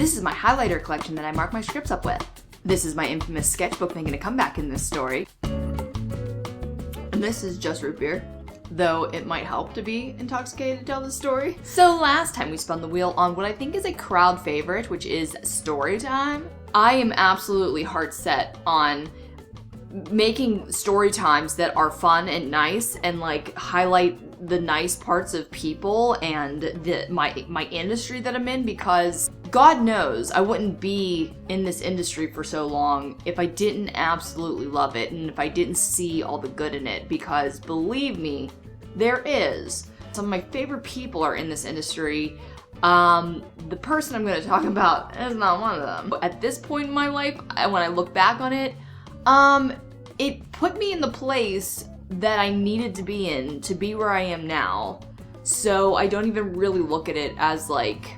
This is my highlighter collection that I mark my scripts up with. This is my infamous sketchbook making a comeback in this story. And this is just root beer, though it might help to be intoxicated to tell the story. So last time we spun the wheel on what I think is a crowd favorite, which is story time. I am absolutely heart set on making story times that are fun and nice and like highlight the nice parts of people and my industry that I'm in, because God knows I wouldn't be in this industry for so long if I didn't absolutely love it and if I didn't see all the good in it, because believe me, there is. Some of my favorite people are in this industry. The person I'm going to talk about is not one of them. But at this point in my life, when I look back on it, it put me in the place that I needed to be in to be where I am now. So I don't even really look at it as like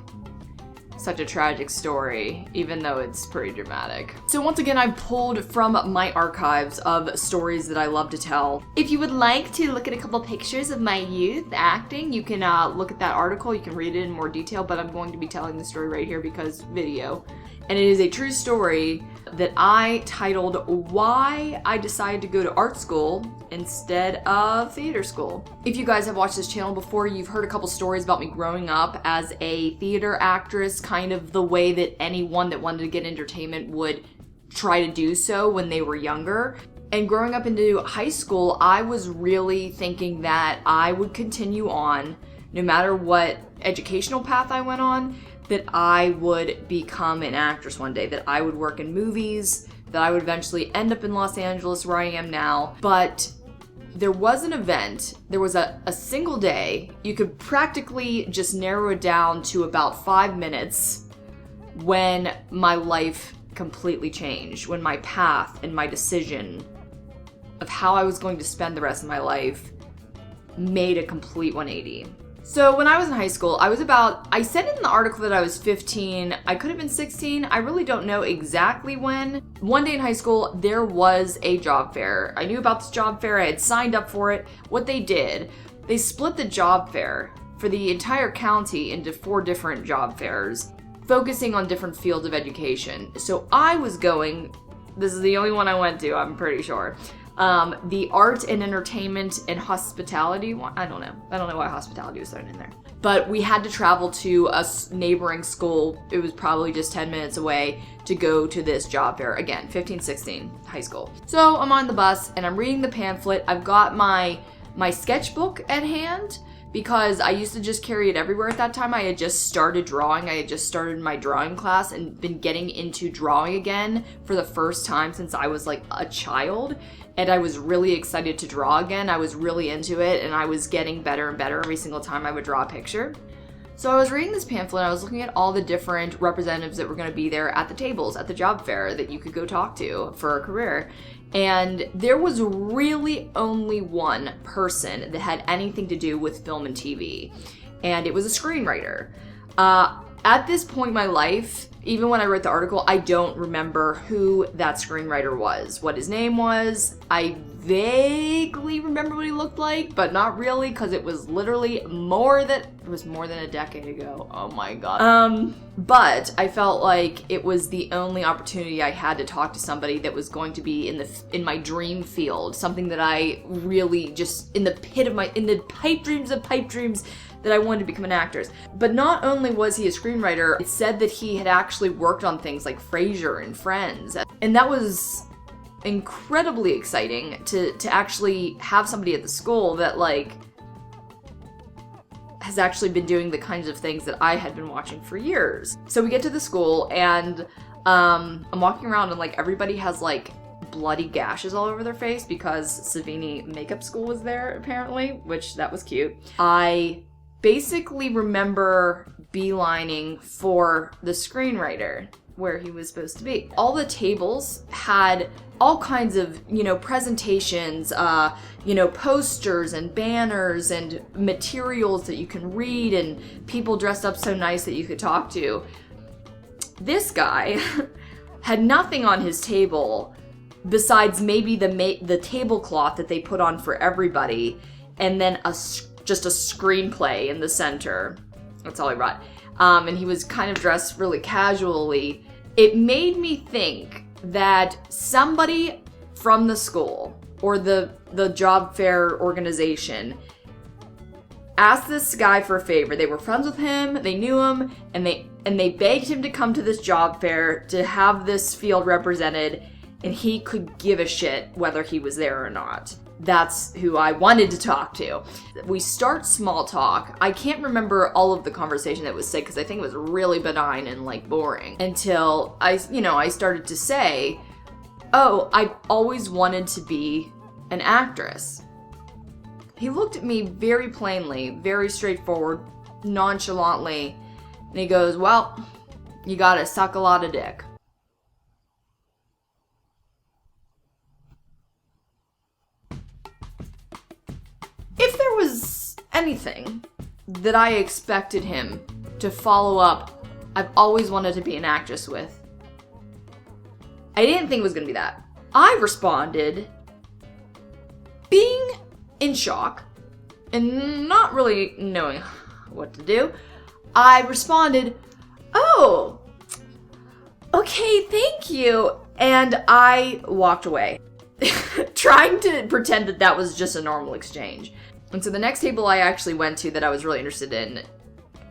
such a tragic story, even though it's pretty dramatic. So once again, I pulled from my archives of stories that I love to tell. If you would like to look at a couple pictures of my youth acting, you can look at that article. You can read it in more detail, but I'm going to be telling the story right here because video. And it is a true story that I titled Why I Decided to Go to Art School Instead of Theater School. If you guys have watched this channel before, you've heard a couple stories about me growing up as a theater actress, kind of the way that anyone that wanted to get entertainment would try to do so when they were younger. And growing up into high school, I was really thinking that I would continue on, no matter what educational path I went on, that I would become an actress one day, that I would work in movies, that I would eventually end up in Los Angeles where I am now. But there was an event, there was a single day, you could practically just narrow it down to about 5 minutes, when my life completely changed, when my path and my decision of how I was going to spend the rest of my life made a complete 180. So when I was in high school, I said in the article that I was 15, I could have been 16, I really don't know exactly when. One day in high school, there was a job fair. I knew about this job fair, I had signed up for it. What they did, they split the job fair for the entire county into 4 different job fairs, focusing on different fields of education. So I was going, this is the only one I went to, I'm pretty sure. The art and entertainment and hospitality one. I don't know why hospitality was thrown in there. But we had to travel to a neighboring school. It was probably just 10 minutes away to go to this job fair. Again, 15, 16, high school. So I'm on the bus and I'm reading the pamphlet. I've got my sketchbook at hand because I used to just carry it everywhere at that time. I had just started drawing. I had just started my drawing class and been getting into drawing again for the first time since I was like a child. And I was really excited to draw again. I was really into it and I was getting better and better every single time I would draw a picture. So I was reading this pamphlet, I was looking at all the different representatives that were gonna be there at the tables at the job fair that you could go talk to for a career. And there was really only one person that had anything to do with film and TV. And it was a screenwriter. At this point in my life, even when I wrote the article, I don't remember who that screenwriter was, what his name was. I vaguely remember what he looked like, but not really, because it was literally more than a decade ago. Oh my God. But I felt like it was the only opportunity I had to talk to somebody that was going to be in my dream field, something that I really just, in the pipe dreams of pipe dreams, that I wanted to become an actress. But not only was he a screenwriter, it said that he had actually worked on things like Frasier and Friends. And that was incredibly exciting to actually have somebody at the school that like has actually been doing the kinds of things that I had been watching for years. So we get to the school and I'm walking around and like everybody has like bloody gashes all over their face because Savini Makeup School was there apparently, which that was cute. I basically remember beelining for the screenwriter where he was supposed to be. All the tables had all kinds of, presentations, posters and banners and materials that you can read and people dressed up so nice that you could talk to. This guy had nothing on his table besides maybe the tablecloth that they put on for everybody and then just a screenplay in the center. That's all he brought. and he was kind of dressed really casually, it made me think that somebody from the school or the job fair organization asked this guy for a favor. They were friends with him, they knew him, and they begged him to come to this job fair to have this field represented, and he could give a shit whether he was there or not. That's who I wanted to talk to. We start small talk. I can't remember all of the conversation that was said because I think it was really benign and like boring until I started to say, oh, I've always wanted to be an actress. He looked at me very plainly, very straightforward, nonchalantly, and he goes, well, you gotta suck a lot of dick. If there was anything that I expected him to follow up, I've always wanted to be an actress with, I didn't think it was going to be that. I responded, being in shock and not really knowing what to do. I responded, oh, okay, thank you. And I walked away, trying to pretend that that was just a normal exchange. And so the next table I actually went to that I was really interested in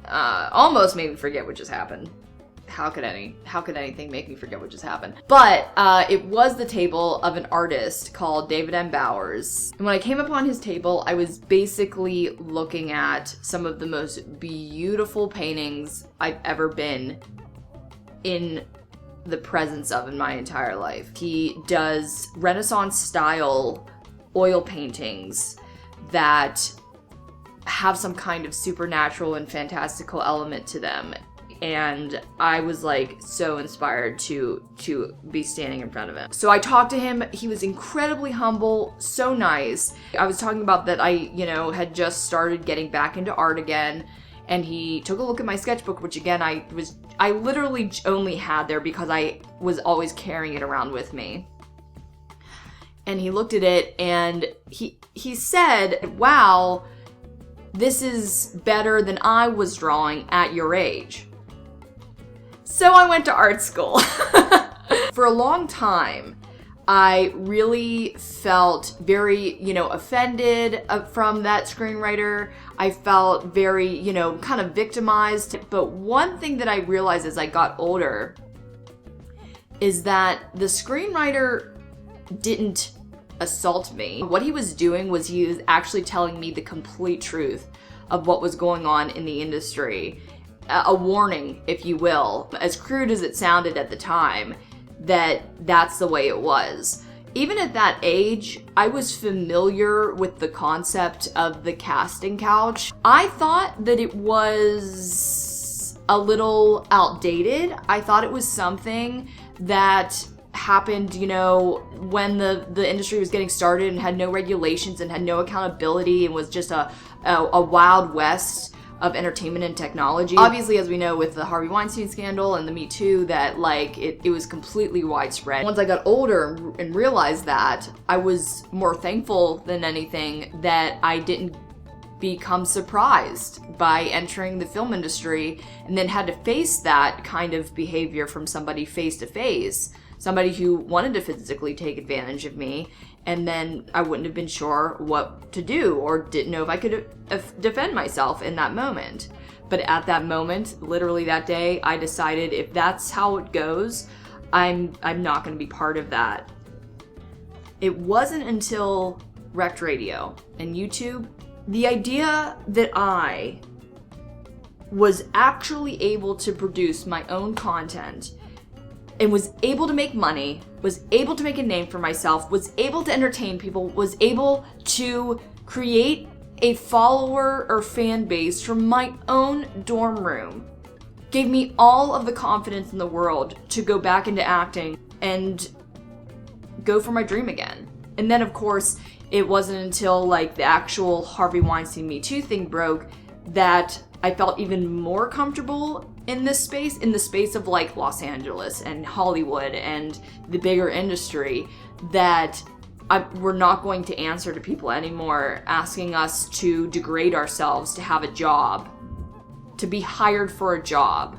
almost made me forget what just happened. How could anything make me forget what just happened? But it was the table of an artist called David M. Bowers. And when I came upon his table, I was basically looking at some of the most beautiful paintings I've ever been in the presence of in my entire life. He does Renaissance style oil paintings that have some kind of supernatural and fantastical element to them. And I was like so inspired to be standing in front of him. So I talked to him. He was incredibly humble, so nice. I was talking about that I, had just started getting back into art again. And he took a look at my sketchbook, which again, I literally only had there because I was always carrying it around with me. And he looked at it and he said, wow, this is better than I was drawing at your age. So I went to art school. For a long time, I really felt very, offended from that screenwriter. I felt very, kind of victimized. But one thing that I realized as I got older is that the screenwriter didn't assault me. What he was doing was he was actually telling me the complete truth of what was going on in the industry. A warning, if you will, as crude as it sounded at the time, that's the way it was. Even at that age, I was familiar with the concept of the casting couch. I thought that it was a little outdated. I thought it was something that happened, when the industry was getting started and had no regulations and had no accountability and was just a wild west of entertainment and technology. Obviously, as we know with the Harvey Weinstein scandal and the metoo, that it was completely widespread. Once I got older and realized that, I was more thankful than anything that I didn't become surprised by entering the film industry and then had to face that kind of behavior from somebody face to face. Somebody who wanted to physically take advantage of me, and then I wouldn't have been sure what to do or didn't know if I could defend myself in that moment. But at that moment, literally that day, I decided if that's how it goes, I'm not going to be part of that. It wasn't until Wrecked Radio and YouTube, the idea that I was actually able to produce my own content and was able to make money, was able to make a name for myself, was able to entertain people, was able to create a follower or fan base from my own dorm room, gave me all of the confidence in the world to go back into acting and go for my dream again. And then, of course, it wasn't until the actual Harvey Weinstein Me Too thing broke that I felt even more comfortable in the space of Los Angeles and Hollywood and the bigger industry, that we're not going to answer to people anymore asking us to degrade ourselves to have a job to be hired for a job.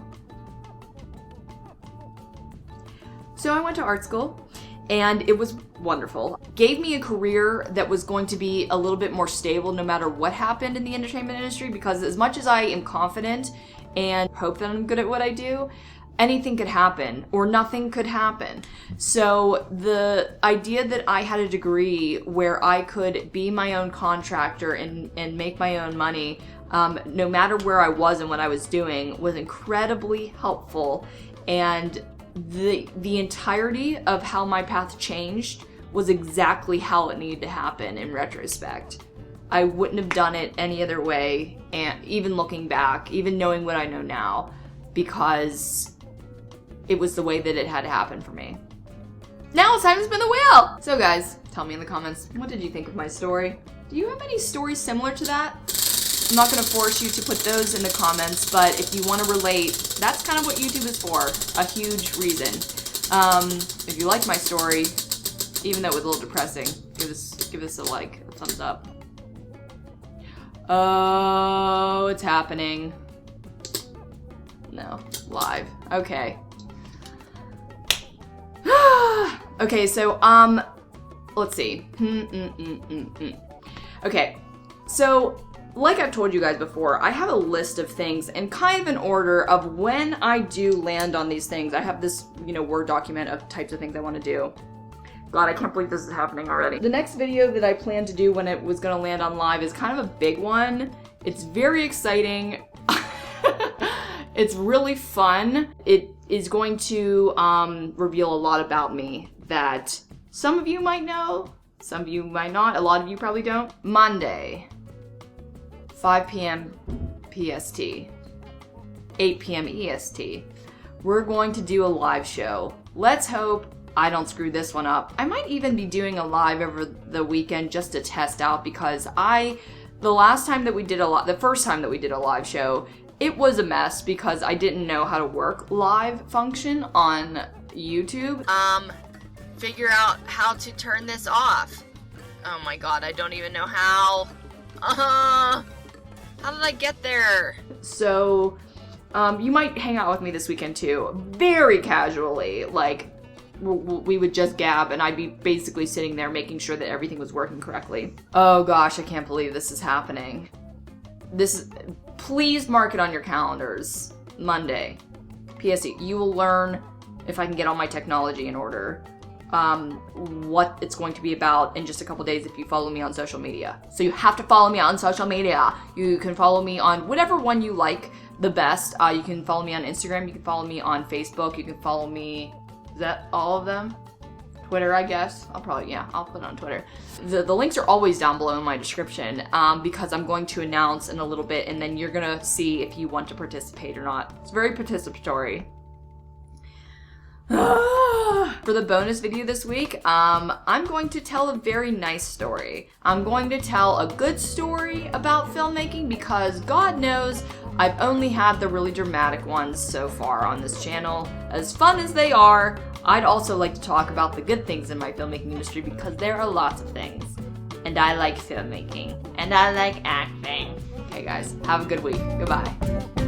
So I went to art school, and it was wonderful. Gave me a career that was going to be a little bit more stable no matter what happened in the entertainment industry, because as much as I am confident and hope that I'm good at what I do, anything could happen or nothing could happen. So the idea that I had a degree where I could be my own contractor and make my own money, no matter where I was and what I was doing, was incredibly helpful. And the entirety of how my path changed was exactly how it needed to happen in retrospect. I wouldn't have done it any other way, and even looking back, even knowing what I know now, because it was the way that it had to happen for me. Now it's time to spin the wheel! So guys, tell me in the comments, what did you think of my story? Do you have any stories similar to that? I'm not going to force you to put those in the comments, but if you want to relate, that's kind of what YouTube is for, a huge reason. If you like my story, even though it was a little depressing, give this a like, a thumbs up. Oh, it's happening. No, live. Okay. Okay, so, let's see. Okay, so, like I've told you guys before, I have a list of things and kind of an order of when I do land on these things. I have this, Word document of types of things I want to do. God, I can't believe this is happening already. The next video that I plan to do when it was going to land on live is kind of a big one. It's very exciting. It's really fun. It is going to reveal a lot about me that some of you might know, some of you might not, a lot of you probably don't. Monday, 5 p.m. PST, 8 p.m. EST. We're going to do a live show. Let's hope I don't screw this one up. I might even be doing a live over the weekend just to test out, because the first time that we did a live show, it was a mess because I didn't know how to work live function on YouTube. Figure out how to turn this off. Oh my god, I don't even know how. How did I get there? So, you might hang out with me this weekend too, very casually, like we would just gab and I'd be basically sitting there making sure that everything was working correctly. Oh gosh, I can't believe this is happening. Please mark it on your calendars. Monday, PST. You will learn, if I can get all my technology in order, what it's going to be about in just a couple days if you follow me on social media. So you have to follow me on social media. You can follow me on whatever one you like the best. You can follow me on Instagram. You can follow me on Facebook. You can follow me, is that all of them? Twitter, I guess. I'll put it on Twitter. The links are always down below in my description, because I'm going to announce in a little bit, and then you're gonna see if you want to participate or not. It's very participatory. For the bonus video this week, I'm going to tell a very nice story. I'm going to tell a good story about filmmaking, because God knows I've only had the really dramatic ones so far on this channel. As fun as they are, I'd also like to talk about the good things in my filmmaking industry, because there are lots of things. And I like filmmaking. And I like acting. Okay guys, have a good week. Goodbye.